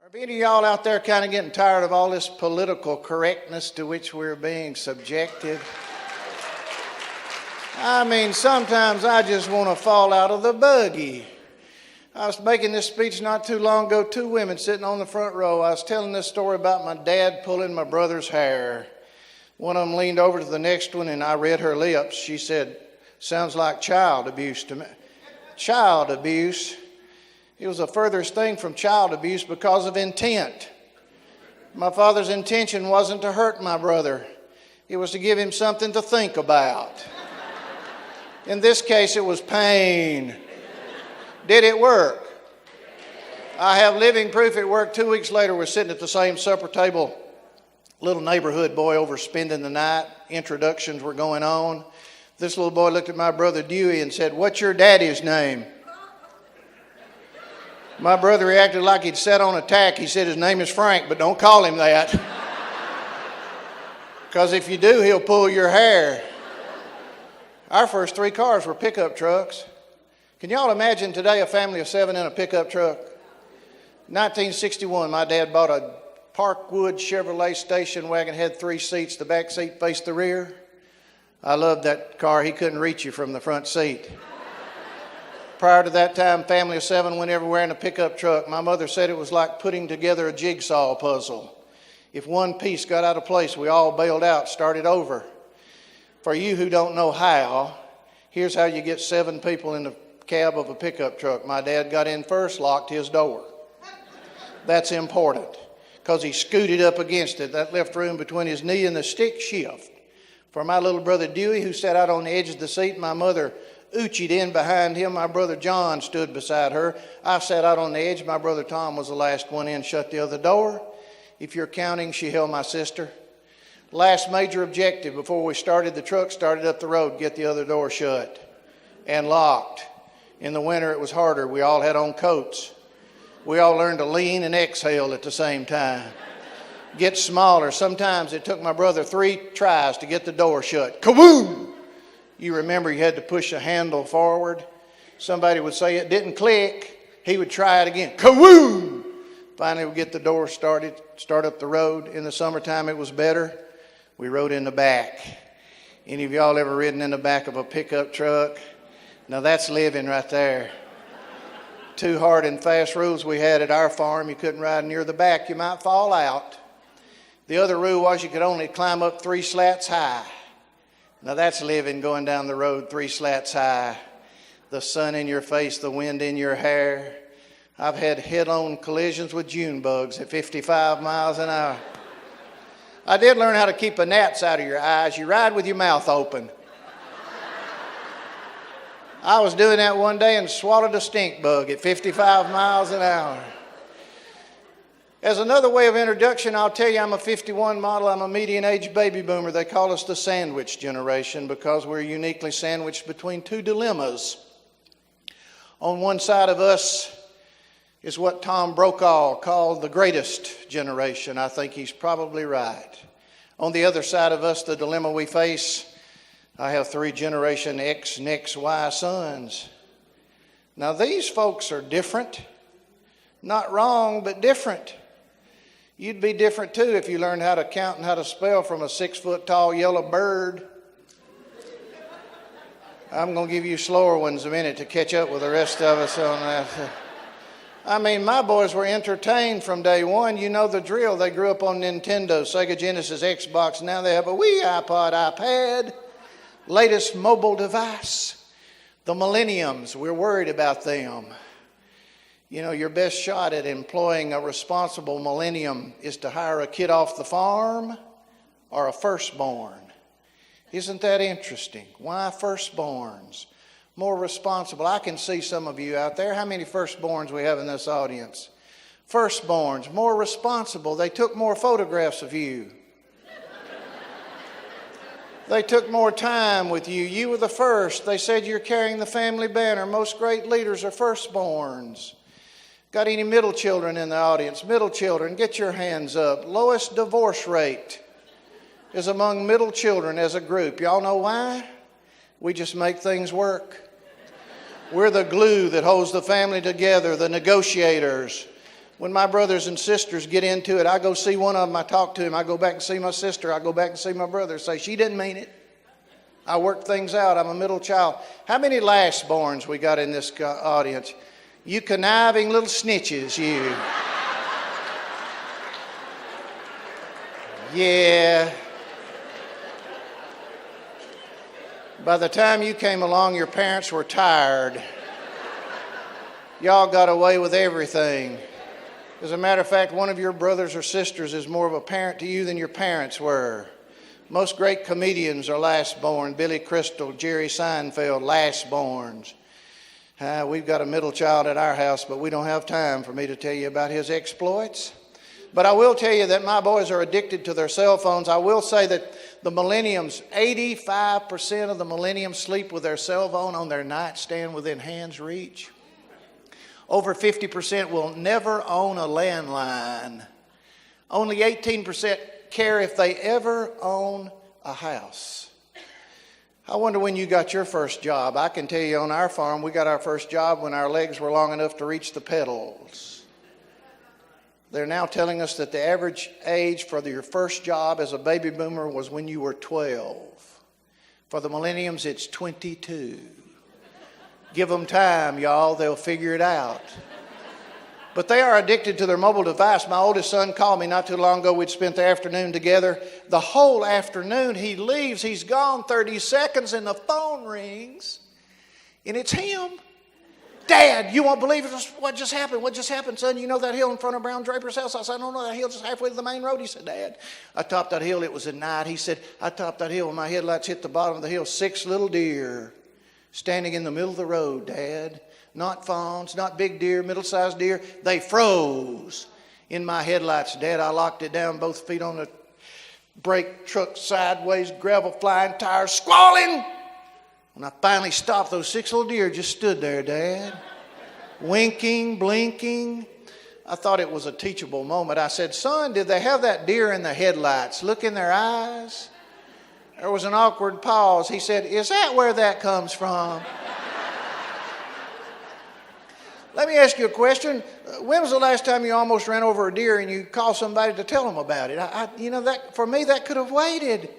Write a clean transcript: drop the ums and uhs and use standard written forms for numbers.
Are any of y'all out there kind of getting tired of all this political correctness to which we're being subjected? I mean, sometimes I just want to fall out of the buggy. I was making this speech not too long ago, two women sitting on the front row. I was telling this story about my dad pulling my brother's hair. One of them leaned over to the next one and I read her lips. She said, "Sounds like child abuse to me." Child abuse. It was the furthest thing from child abuse because of intent. My father's intention wasn't to hurt my brother. It was to give him something to think about. In this case, it was pain. Did it work? I have living proof it worked. 2 weeks later, we're sitting at the same supper table. Little neighborhood boy over spending the night. Introductions were going on. This little boy looked at my brother Dewey and said, "What's your daddy's name?" My brother reacted like he'd sat on a tack. He said, "His name is Frank, but don't call him that. Because if you do, he'll pull your hair." Our first 3 cars were pickup trucks. Can y'all imagine today a family of 7 in a pickup truck? 1961, my dad bought a Parkwood Chevrolet station wagon, had 3 seats. The back seat faced the rear. I loved that car. He couldn't reach you from the front seat. Prior to that time, family of 7 went everywhere in a pickup truck. My mother said it was like putting together a jigsaw puzzle. If one piece got out of place, we all bailed out, started over. For you who don't know how, here's how you get 7 people in the cab of a pickup truck. My dad got in first, locked his door. That's important because he scooted up against it. That left room between his knee and the stick shift. For my little brother Dewey, who sat out on the edge of the seat, my mother oochied in behind him. My brother John stood beside her. I sat out on the edge. My brother Tom was the last one in, shut the other door. If you're counting, she held my sister. Last major objective before we started the truck, started up the road, get the other door shut and locked. In the winter, it was harder. We all had on coats. We all learned to lean and exhale at the same time. Get smaller. Sometimes it took my brother 3 tries to get the door shut. Kaboom! You remember you had to push a handle forward. Somebody would say it didn't click. He would try it again. Kaboom! Finally, we'd get the door started, start up the road. In the summertime, it was better. We rode in the back. Any of y'all ever ridden in the back of a pickup truck? Now that's living right there. 2 hard and fast rules we had at our farm. You couldn't ride near the back. You might fall out. The other rule was you could only climb up 3 slats high. Now that's living, going down the road 3 slats high. The sun in your face, the wind in your hair. I've had head-on collisions with June bugs at 55 miles an hour. I did learn how to keep the gnats out of your eyes. You ride with your mouth open. I was doing that one day and swallowed a stink bug at 55 miles an hour. As another way of introduction, I'll tell you I'm a 51 model. I'm a median age baby boomer. They call us the sandwich generation because we're uniquely sandwiched between 2 dilemmas. On one side of us is what Tom Brokaw called the greatest generation. I think he's probably right. On the other side of us, the dilemma we face, I have 3 Generation X, Next, Y sons. Now these folks are different. Not wrong, but different. You'd be different too if you learned how to count and how to spell from a 6-foot-tall yellow bird. I'm going to give you slower ones a minute to catch up with the rest of us on that. I mean, my boys were entertained from day one. You know the drill. They grew up on Nintendo, Sega Genesis, Xbox. Now they have a Wii, iPod, iPad, latest mobile device. The millenniums, we're worried about them. You know, your best shot at employing a responsible millennium is to hire a kid off the farm or a firstborn. Isn't that interesting? Why firstborns? More responsible. I can see some of you out there. How many firstborns we have in this audience? Firstborns, more responsible. They took more photographs of you. They took more time with you. You were the first. They said you're carrying the family banner. Most great leaders are firstborns. Got any middle children in the audience? Middle children, get your hands up. Lowest divorce rate is among middle children as a group. Y'all know why? We just make things work. We're the glue that holds the family together, the negotiators. When my brothers and sisters get into it, I go see one of them, I talk to him, I go back and see my sister, I go back and see my brother, say, she didn't mean it. I work things out. I'm a middle child. How many last-borns we got in this audience? You conniving little snitches, you. Yeah. By the time you came along, your parents were tired. Y'all got away with everything. As a matter of fact, one of your brothers or sisters is more of a parent to you than your parents were. Most great comedians are last-born. Billy Crystal, Jerry Seinfeld, last-borns. We've got a middle child at our house, but we don't have time for me to tell you about his exploits. But I will tell you that my boys are addicted to their cell phones. I will say that the millenniums, 85% of the millenniums sleep with their cell phone on their nightstand within hand's reach. Over 50% will never own a landline. Only 18% care if they ever own a house. I wonder when you got your first job. I can tell you on our farm, we got our first job when our legs were long enough to reach the pedals. They're now telling us that the average age for your first job as a baby boomer was when you were 12. For the millenniums, it's 22. Give them time, y'all. They'll figure it out. But they are addicted to their mobile device. My oldest son called me not too long ago. We'd spent the afternoon together. The whole afternoon, he leaves. He's gone 30 seconds, and the phone rings, and it's him. Dad, you won't believe what just happened. What just happened, son? You know that hill in front of Brown Draper's house? I said, I don't know that hill, just halfway to the main road. He said, Dad, I topped that hill. It was at night. He said, I topped that hill when my headlights hit the bottom of the hill. 6 little deer standing in the middle of the road, Dad. Not fawns, not big deer, middle-sized deer. They froze in my headlights, Dad. I locked it down, both feet on the brake, truck sideways, gravel flying, tires squalling. When I finally stopped, those 6 little deer just stood there, Dad, winking, blinking. I thought it was a teachable moment. I said, son, did they have that deer in the headlights? Look in their eyes. There was an awkward pause. He said, is that where that comes from? Let me ask you a question. When was the last time you almost ran over a deer and you called somebody to tell them about it? That for me, that could have waited.